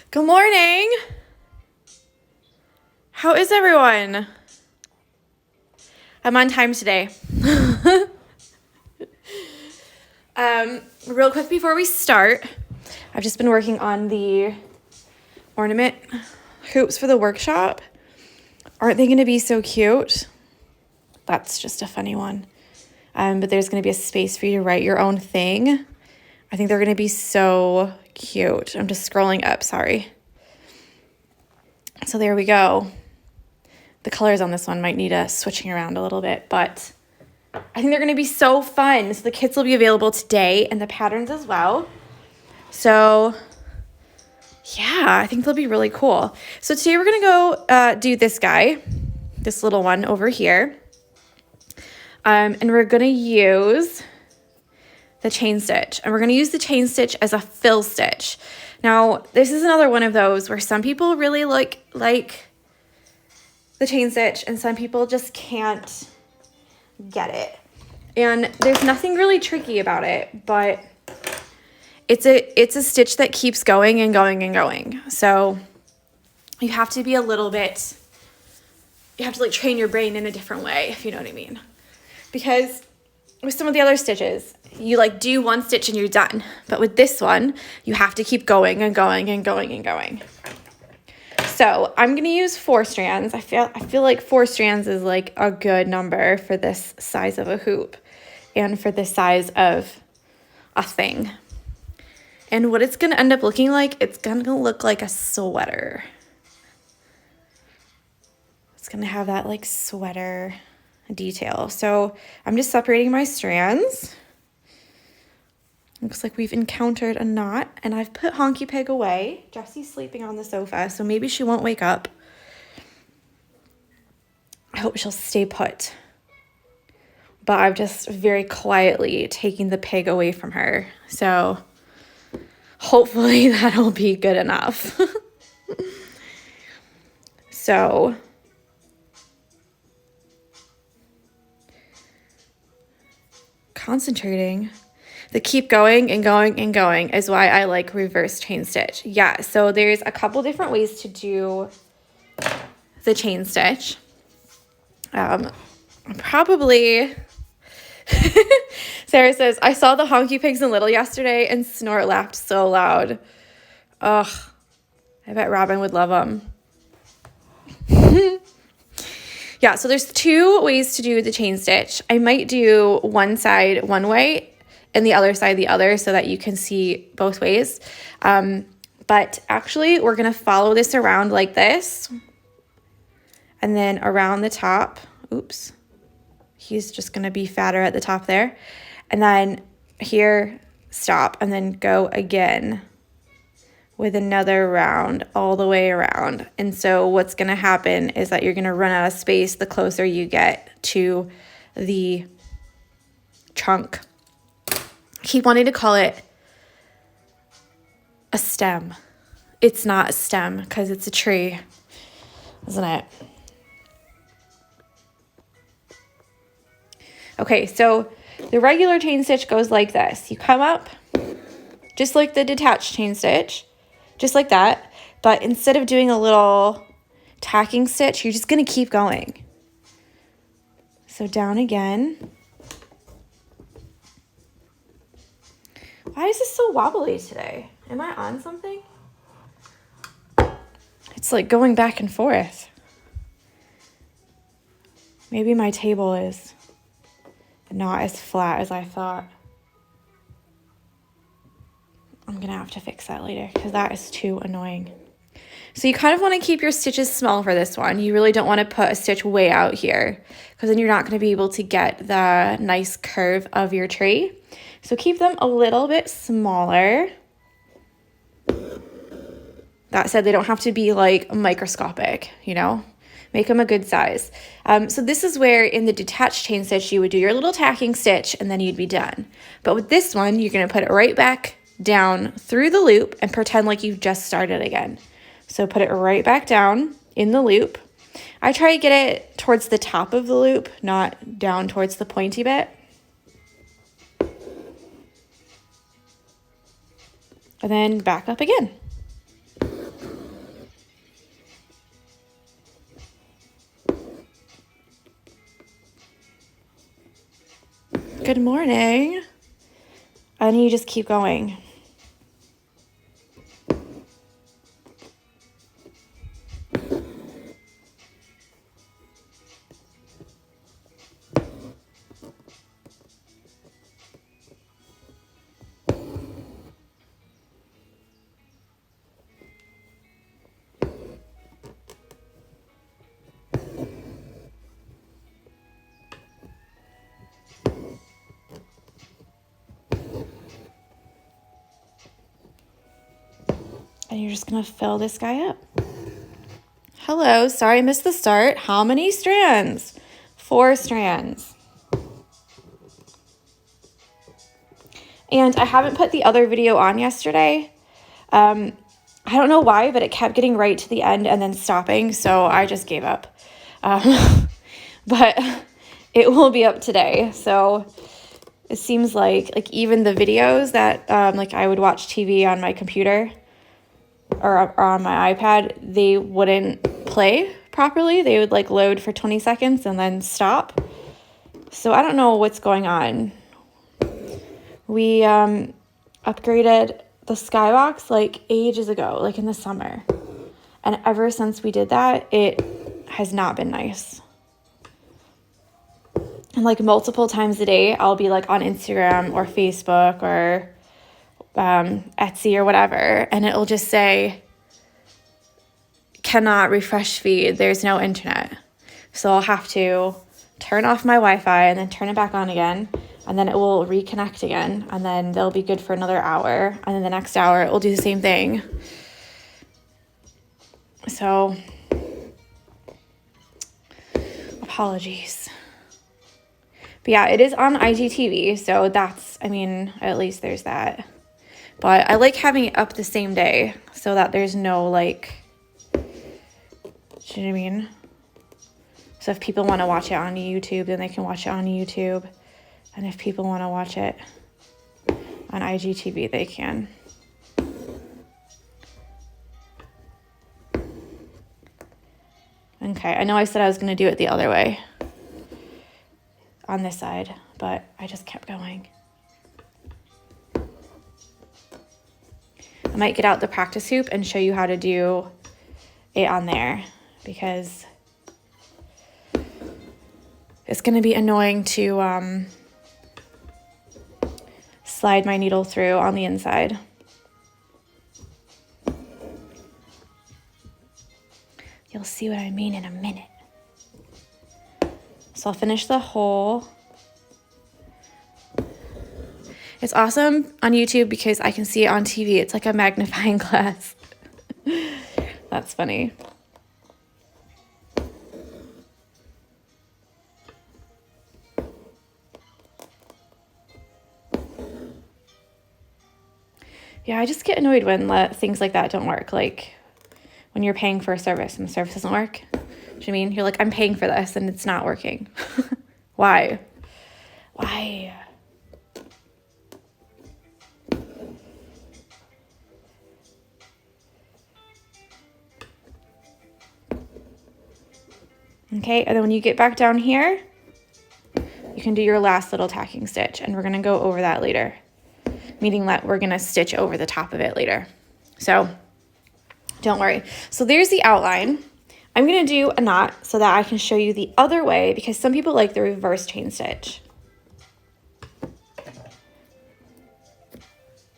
Good morning. How is everyone? I'm on time today. Real quick before we start, I've just been working on the ornament hoops for the workshop. Aren't they going to be so cute? That's just a funny one. But there's going to be a space for you to write your own thing. I think they're going to be so cute. I'm just scrolling up, sorry. So there we go. The colors on this one might need a switching around a little bit, but I think they're going to be so fun. So the kits will be available today and the patterns as well. So yeah, I think they'll be really cool. So today we're going to go do this guy, this little one over here. And we're going to use the chain stitch, and we're going to use the chain stitch as a fill stitch. Now, this is another one of those where some people really like the chain stitch and some people just can't get it. And there's nothing really tricky about it, but it's a stitch that keeps going and going and going. So you have to be a little bit, you have to like train your brain in a different way, if you know what I mean. Because with some of the other stitches, you like do one stitch and you're done. But with this one, you have to keep going and going and going and going. So I'm going to use 4 strands. I feel like 4 strands is like a good number for this size of a hoop and for this size of a thing. And what it's going to end up looking like, it's going to look like a sweater. It's going to have that like sweater detail. So I'm just separating my strands. Looks like we've encountered a knot, and I've put Honky Pig away. Jessie's sleeping on the sofa, so maybe she won't wake up. I hope she'll stay put. But I'm just very quietly taking the pig away from her. So hopefully that'll be good enough. So concentrating. The keep going and going and going is why I like reverse chain stitch. Yeah, so there's a couple different ways to do the chain stitch. Probably, Sarah says, I saw the Honky Pigs in Little yesterday and Snort laughed so loud. Ugh, I bet Robin would love them. Yeah, so there's 2 ways to do the chain stitch. I might do one side one way and the other side the other so that you can see both ways. But actually, we're going to follow this around like this. And then around the top. Oops. He's just going to be fatter at the top there. And then here, stop. And then go again with another round all the way around. And so what's going to happen is that you're going to run out of space the closer you get to the trunk. I keep wanting to call it a stem. It's not a stem because it's a tree, isn't it? Okay, so the regular chain stitch goes like this. You come up just like the detached chain stitch, just like that. But instead of doing a little tacking stitch, you're just going to keep going. So down again. Why is this so wobbly today? Am I on something? It's like going back and forth. Maybe my table is not as flat as I thought. I'm going to have to fix that later because that is too annoying. So you kind of want to keep your stitches small for this one. You really don't want to put a stitch way out here because then you're not going to be able to get the nice curve of your tree. So keep them a little bit smaller. That said, they don't have to be like microscopic, you know? Make them a good size. So this is where in the detached chain stitch, you would do your little tacking stitch and then you'd be done. But with this one, you're going to put it right back down through the loop and pretend like you've just started again. So put it right back down in the loop. I try to get it towards the top of the loop, not down towards the pointy bit. And then back up again. Good morning. And you just keep going. And you're just going to fill this guy up. Hello, sorry I missed the start. How many strands? 4 strands. And I haven't put the other video on yesterday. I don't know why, but it kept getting right to the end and then stopping, so I just gave up. But it will be up today. So it seems like even the videos that like I would watch TV on my computer or on my iPad, they wouldn't play properly. They would like load for 20 seconds and then stop. So I don't know what's going on. We upgraded the Skybox like ages ago, like in the summer. And ever since we did that, it has not been nice. And like multiple times a day, I'll be like on Instagram or Facebook or Etsy or whatever, and it'll just say, cannot refresh feed, there's no internet. So I'll have to turn off my Wi-Fi and then turn it back on again, and then it will reconnect again, and then they'll be good for another hour, and then the next hour it will do the same thing. So apologies. But yeah, it is on IGTV, so that's, I mean, at least there's that. But I like having it up the same day so that there's no like, you know what I mean? So if people want to watch it on YouTube, then they can watch it on YouTube. And if people want to watch it on IGTV, they can. Okay, I know I said I was going to do it the other way on this side, but I just kept going. I might get out the practice hoop and show you how to do it on there, because it's going to be annoying to slide my needle through on the inside. You'll see what I mean in a minute. So I'll finish the hole. It's awesome on YouTube because I can see it on TV. It's like a magnifying glass. That's funny. Yeah, I just get annoyed when things like that don't work. Like when you're paying for a service and the service doesn't work. Do you know what I mean? You're like, I'm paying for this and it's not working. Why? Why? Okay, and then when you get back down here, you can do your last little tacking stitch, and we're gonna go over that later, meaning that we're gonna stitch over the top of it later. So don't worry. So there's the outline. I'm gonna do a knot so that I can show you the other way, because some people like the reverse chain stitch.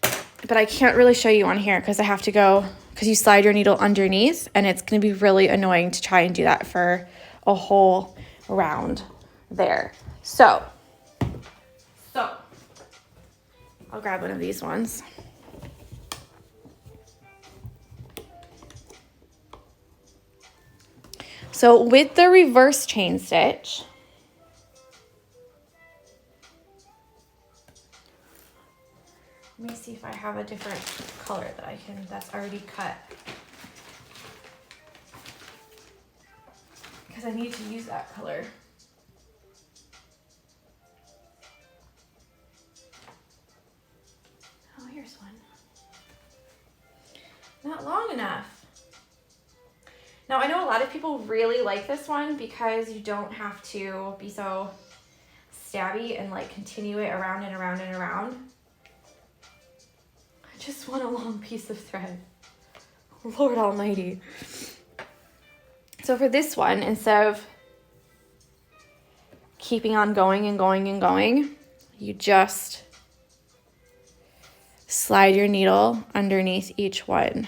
But I can't really show you on here because I have to go, because you slide your needle underneath, and it's gonna be really annoying to try and do that for a whole round there. So I'll grab one of these ones. So with the reverse chain stitch, let me see if I have a different color that's already cut. Because I need to use that color. Oh, here's one. Not long enough. Now, I know a lot of people really like this one because you don't have to be so stabby and like continue it around and around and around. I just want a long piece of thread. Lord Almighty. So for this one, instead of keeping on going and going and going, you just slide your needle underneath each one.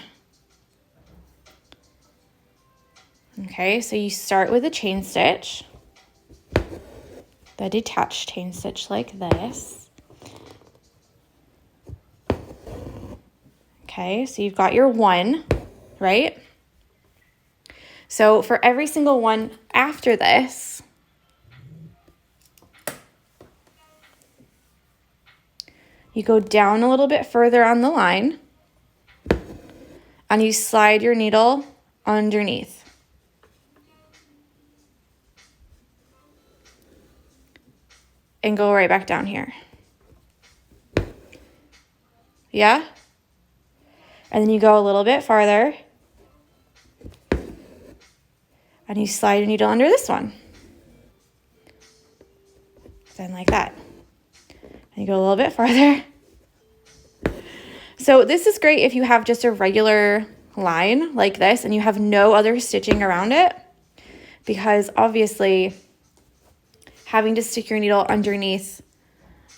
Okay, so you start with a chain stitch, the detached chain stitch like this. Okay, so you've got your one, right? So for every single one after this, you go down a little bit further on the line and you slide your needle underneath. And go right back down here. Yeah? And then you go a little bit farther and you slide your needle under this one. Then like that. And you go a little bit farther. So this is great if you have just a regular line like this and you have no other stitching around it, because obviously having to stick your needle underneath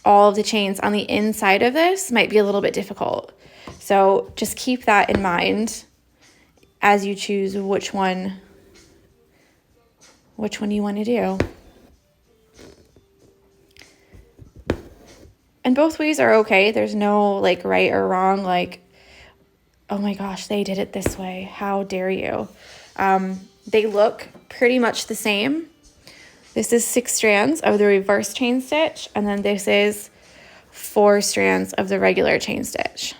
all of the chains on the inside of this might be a little bit difficult. So just keep that in mind as you choose which one you want to do. And both ways are okay. There's no like right or wrong, like, oh my gosh, they did it this way. How dare you? They look pretty much the same. This is 6 strands of the reverse chain stitch, and then this is 4 strands of the regular chain stitch.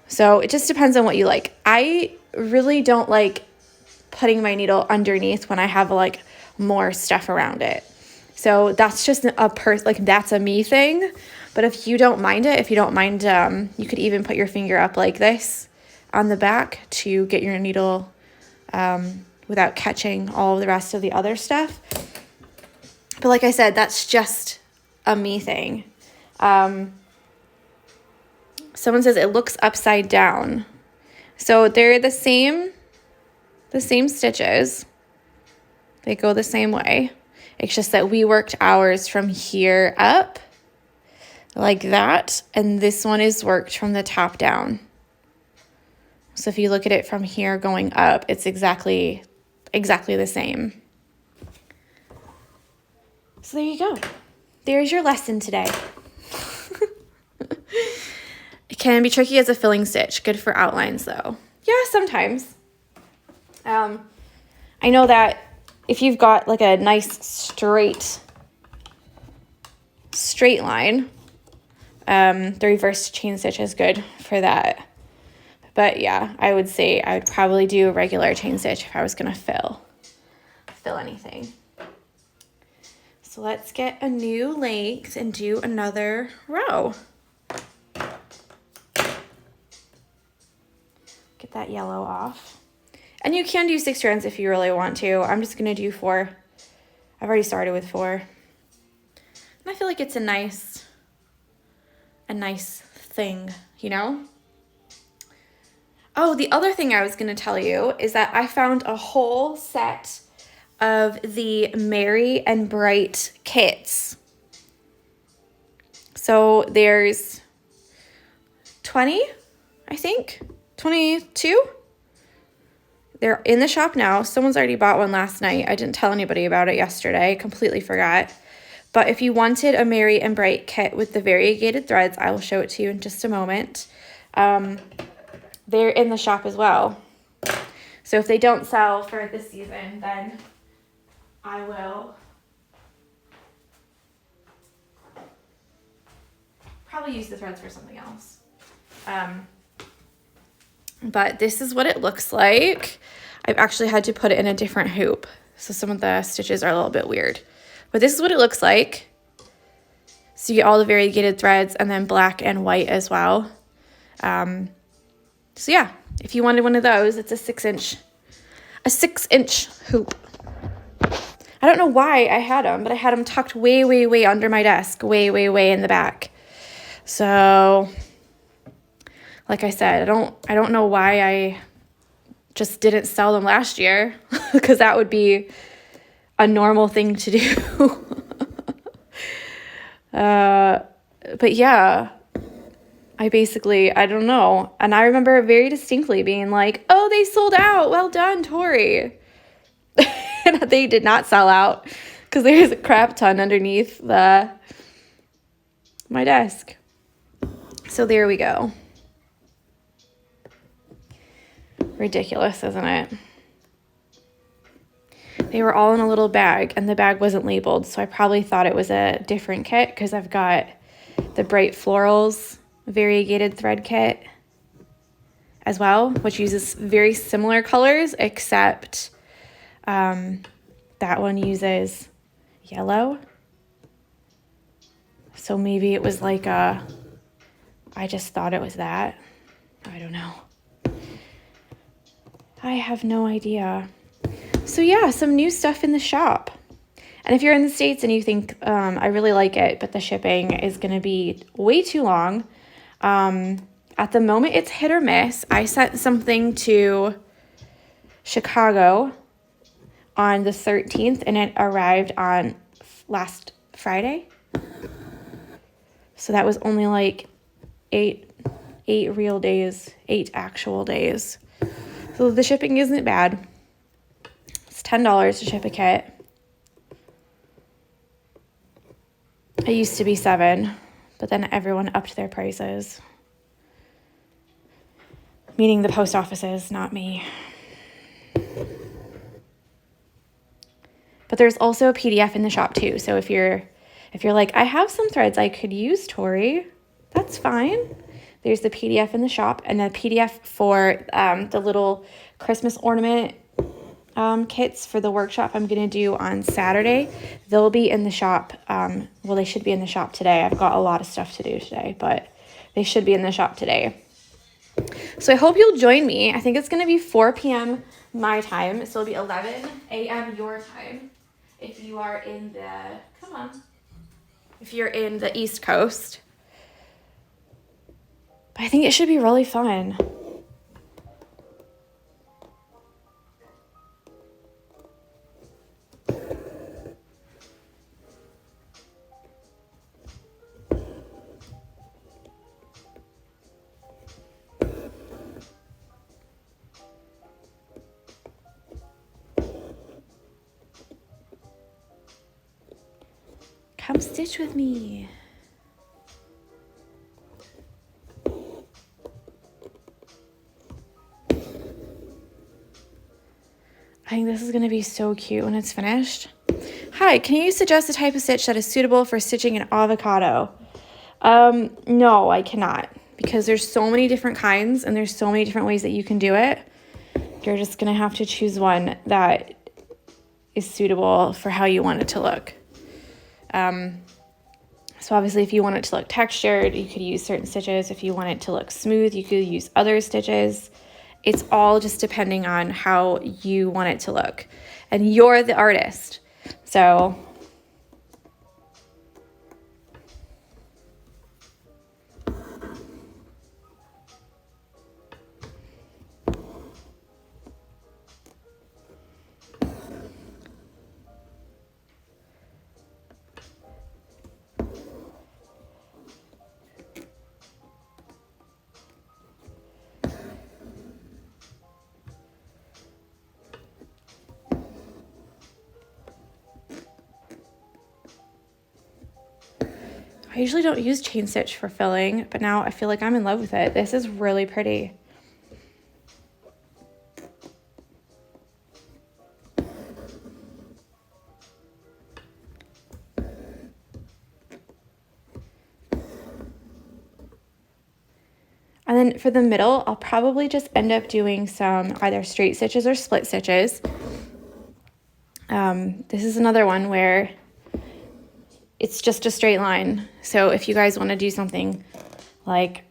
So it just depends on what you like. I really don't like putting my needle underneath when I have like more stuff around it. So that's just that's a me thing. But if you don't mind it, you could even put your finger up like this on the back to get your needle without catching all of the rest of the other stuff. But like I said, that's just a me thing. Someone says it looks upside down. So they're the same stitches. They go the same way. It's just that we worked ours from here up like that, and this one is worked from the top down. So if you look at it from here going up, it's exactly the same. So there you go. There's your lesson today. It can be tricky as a filling stitch. Good for outlines though. Yeah, sometimes. I know that if you've got like a nice straight line, the reverse chain stitch is good for that. But yeah, I would say I would probably do a regular chain stitch if I was gonna fill anything. So let's get a new length and do another row. Get that yellow off. And you can do 6 strands if you really want to. I'm just gonna do 4. I've already started with 4. And I feel like it's a nice thing, you know? Oh, the other thing I was gonna tell you is that I found a whole set of the Merry and Bright kits. So there's 20, I think, 22. They're in the shop now. Someone's already bought one last night. I didn't tell anybody about it yesterday. I completely forgot. But if you wanted a Merry and Bright kit with the variegated threads, I will show it to you in just a moment. They're in the shop as well. So if they don't sell for this season, then I will probably use the threads for something else. But this is what it looks like. I've actually had to put it in a different hoop, so some of the stitches are a little bit weird. But this is what it looks like. So you get all the variegated threads and then black and white as well. So yeah, if you wanted one of those, it's a 6-inch hoop. I don't know why I had them, but I had them tucked way, way, way under my desk, way, way, way in the back. So, like I said, I don't know why I just didn't sell them last year, because that would be a normal thing to do. But yeah, I don't know. And I remember very distinctly being like, oh, they sold out. Well done, Tori. And they did not sell out because there's a crap ton underneath my desk. So there we go. Ridiculous, isn't it? They were all in a little bag, and the bag wasn't labeled, so I probably thought it was a different kit because I've got the Bright Florals variegated thread kit as well, which uses very similar colors, except that one uses yellow. So maybe it was like I just thought it was that. I don't know. I have no idea. So yeah, some new stuff in the shop. And if you're in the States and you think, I really like it, but the shipping is going to be way too long, at the moment it's hit or miss. I sent something to Chicago on the 13th, and it arrived on last Friday. So that was only like eight real days, 8 actual days. So the shipping isn't bad. It's $10 to ship a kit. It used to be $7, but then everyone upped their prices. Meaning the post offices, not me. But there's also a PDF in the shop too. So if you're like, I have some threads I could use, Tori, that's fine. There's the PDF in the shop, and the PDF for the little Christmas ornament kits for the workshop I'm going to do on Saturday. They'll be in the shop. Well, they should be in the shop today. I've got a lot of stuff to do today, but they should be in the shop today. So I hope you'll join me. I think it's going to be 4 p.m. my time. So it'll be 11 a.m. your time. If you are in if you're in the East Coast. But I think it should be really fun. Come stitch with me. I think this is going to be so cute when it's finished. Hi, can you suggest a type of stitch that is suitable for stitching an avocado? No, I cannot, because there's so many different kinds and there's so many different ways that you can do it. You're just going to have to choose one that is suitable for how you want it to look. So obviously if you want it to look textured, you could use certain stitches. If you want it to look smooth, you could use other stitches. It's all just depending on how you want it to look. And you're the artist. So I usually don't use chain stitch for filling, but now I feel like I'm in love with it. This is really pretty. And then for the middle, I'll probably just end up doing some either straight stitches or split stitches. This is another one where it's just a straight line. So if you guys want to do something like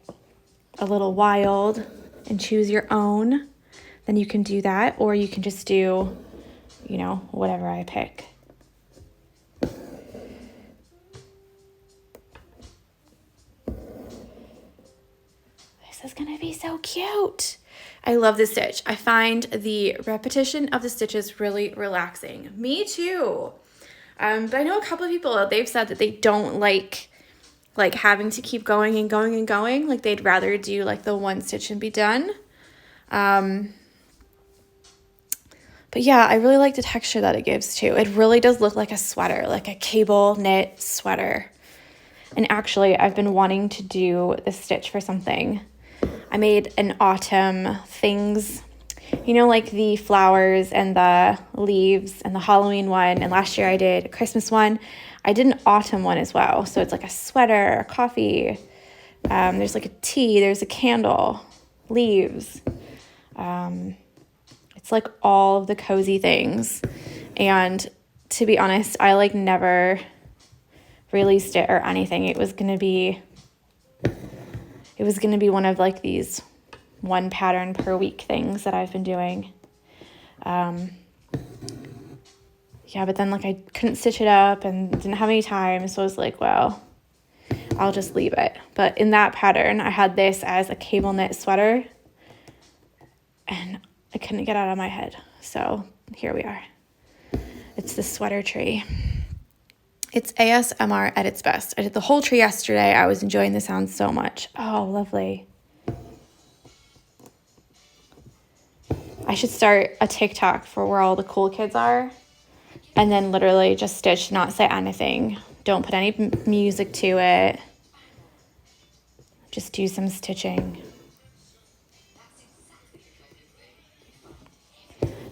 a little wild and choose your own, then you can do that. Or you can just do, you know, whatever I pick. is gonna be so cute. I love this stitch. I find the repetition of the stitches really relaxing. Me too. But I know a couple of people, they've said that they don't like having to keep going and going and going. Like they'd rather do like the one stitch and be done. But yeah, I really like the texture that it gives too. It really does look like a sweater, like a cable knit sweater. And actually, I've been wanting to do this stitch for something. I made an autumn things, you know, like the flowers and the leaves and the Halloween one. And last year I did a Christmas one. I did an autumn one as well. So it's like a sweater, a coffee. There's like a tea. There's a candle, leaves. It's like all of the cozy things. And to be honest, I like never released it or anything. It was gonna be one of like these one pattern per week things that I've been doing. Yeah, but then like I couldn't stitch it up and didn't have any time, so I was like, well, I'll just leave it. But in that pattern, I had this as a cable knit sweater and I couldn't get it out of my head. So here we are. It's the sweater tree. It's ASMR at its best. I did the whole tree yesterday. I was enjoying the sound so much. Oh, lovely. I should start a TikTok for where all the cool kids are and then literally just stitch, not say anything. Don't put any music to it. Just do some stitching.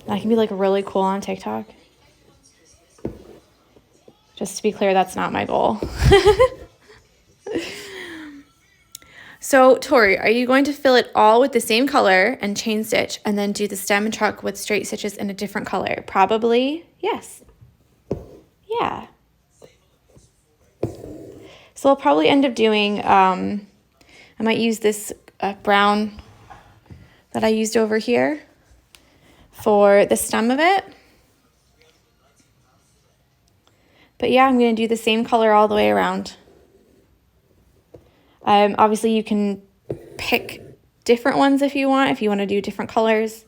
That can be like really cool on TikTok. Just to be clear, that's not my goal. So, Tori, are you going to fill it all with the same color and chain stitch and then do the stem and truck with straight stitches in a different color? Probably, yes. Yeah. So I'll probably end up doing, I might use this brown that I used over here for the stem of it. But yeah, I'm going to do the same color all the way around. Obviously, you can pick different ones if you want to do different colors.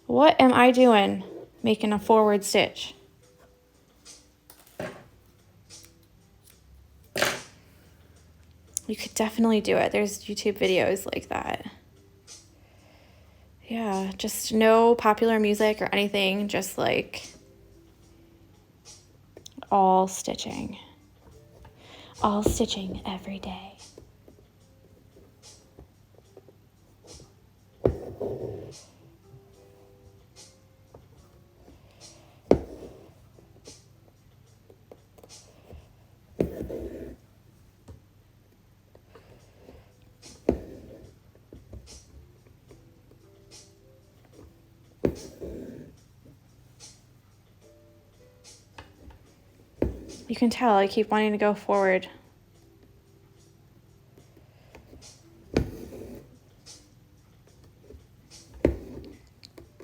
What am I doing? Making a forward stitch. You could definitely do it. There's YouTube videos like that. Yeah, just no popular music or anything, just like all stitching. All stitching every day. You can tell I keep wanting to go forward.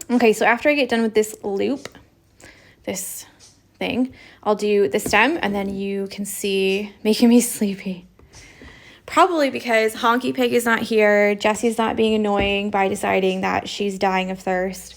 Okay, so after I get done with this loop, this thing, I'll do the stem and then you can see, making me sleepy. Probably because Honky Pig is not here, Jessie's not being annoying by deciding that she's dying of thirst.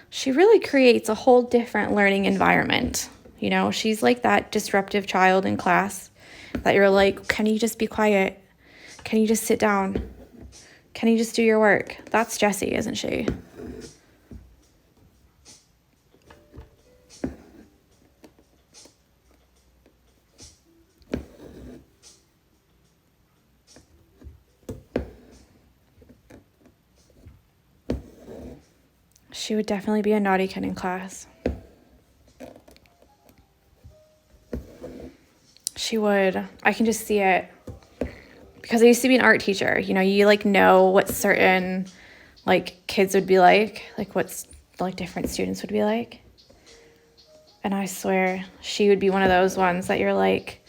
She really creates a whole different learning environment. You know, she's like that disruptive child in class that you're like, can you just be quiet? Can you just sit down? Can you just do your work? That's Jessie, isn't she? She would definitely be a naughty kid in class. She would. I can just see it. Because I used to be an art teacher. You know, you like know what certain like kids would be like what's like different students would be like. And I swear she would be one of those ones that you're like,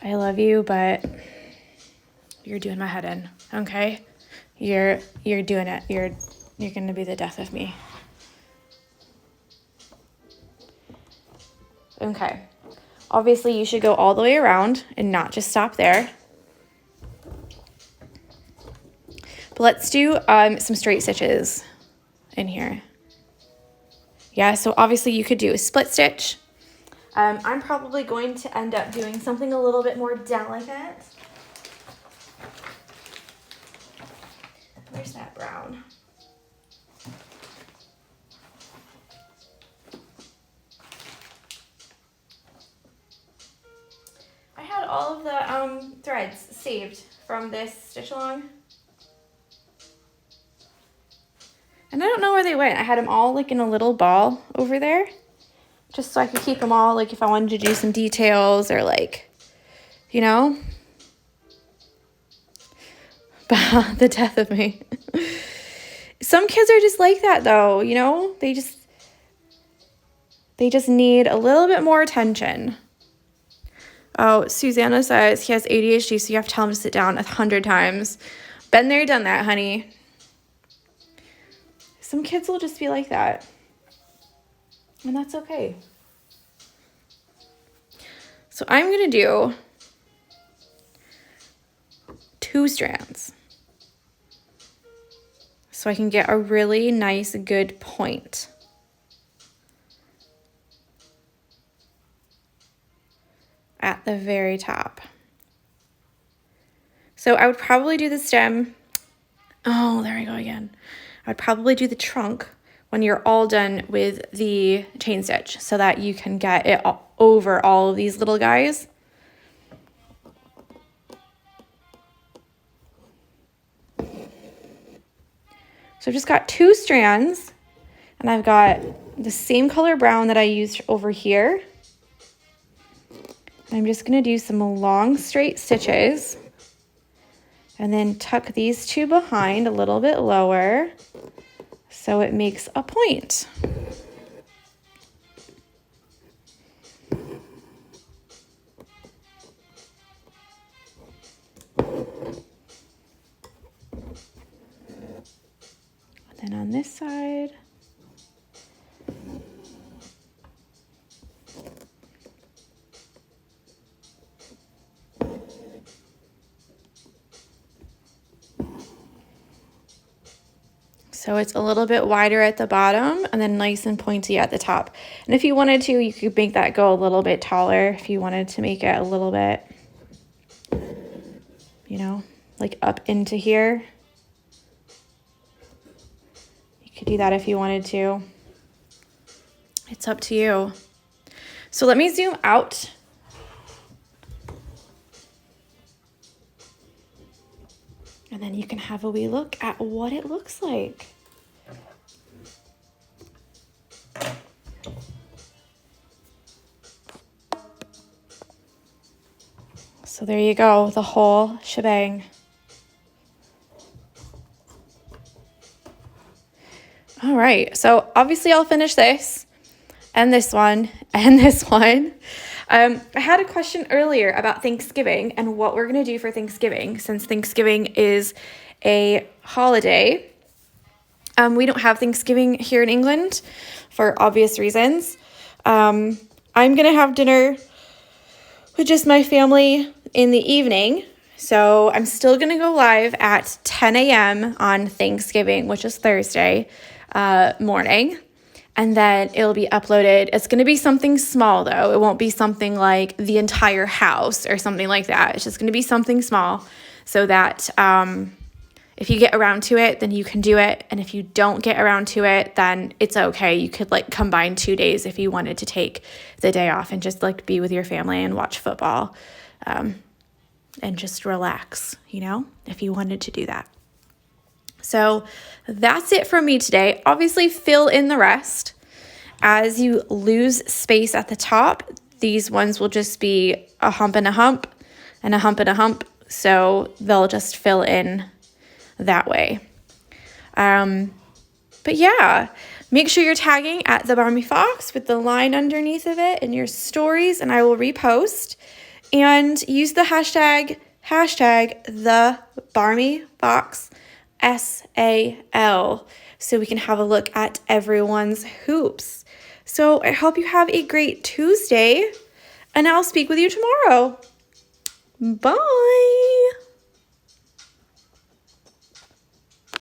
I love you, but you're doing my head in, okay? You're doing it. You're gonna be the death of me. Okay. Obviously, you should go all the way around and not just stop there. But let's do some straight stitches in here. Yeah, so obviously you could do a split stitch. I'm probably going to end up doing something a little bit more delicate. Where's that brown? I had all of the threads saved from this Stitchalong. And I don't know where they went. I had them all like in a little ball over there, just so I could keep them all, like if I wanted to do some details or like, you know, the death of me. Some kids are just like that though, you know, they just need a little bit more attention. Oh, Susanna says he has ADHD, so you have to tell him to sit down 100 times. Been there, done that, honey. Some kids will just be like that. And that's okay. So I'm going to do 2 strands. So I can get a really nice, good point. At the very top. So I would probably do the stem. Oh, there I go again. I'd probably do the trunk when you're all done with the chain stitch so that you can get it over all of these little guys. So I've just got 2 strands and I've got the same color brown that I used over here. I'm just going to do some long straight stitches and then tuck these 2 behind a little bit lower so it makes a point. And then on this side, so it's a little bit wider at the bottom and then nice and pointy at the top. And if you wanted to, you could make that go a little bit taller if you wanted to make it a little bit, you know, like up into here. You could do that if you wanted to. It's up to you. So let me zoom out. And then you can have a wee look at what it looks like. So there you go, the whole shebang. All right, so obviously I'll finish this and this one and this one. I had a question earlier about Thanksgiving and what we're going to do for Thanksgiving, since Thanksgiving is a holiday. We don't have Thanksgiving here in England for obvious reasons. I'm going to have dinner with just my family in the evening. So I'm still going to go live at 10 a.m. on Thanksgiving, which is Thursday morning. And then it'll be uploaded. It's going to be something small, though. It won't be something like the entire house or something like that. It's just going to be something small so that if you get around to it, then you can do it. And if you don't get around to it, then it's okay. You could like combine 2 days if you wanted to take the day off and just like be with your family and watch football and just relax, you know, if you wanted to do that. So that's it from me today. Obviously, fill in the rest. As you lose space at the top, these ones will just be a hump and a hump and a hump and a hump. So they'll just fill in that way. But yeah, make sure you're tagging at the Barmy Fox with the line underneath of it in your stories, and I will repost. And use the hashtag the Barmy Box SAL, so we can have a look at everyone's hoops. So I hope you have a great Tuesday, and I'll speak with you tomorrow. Bye.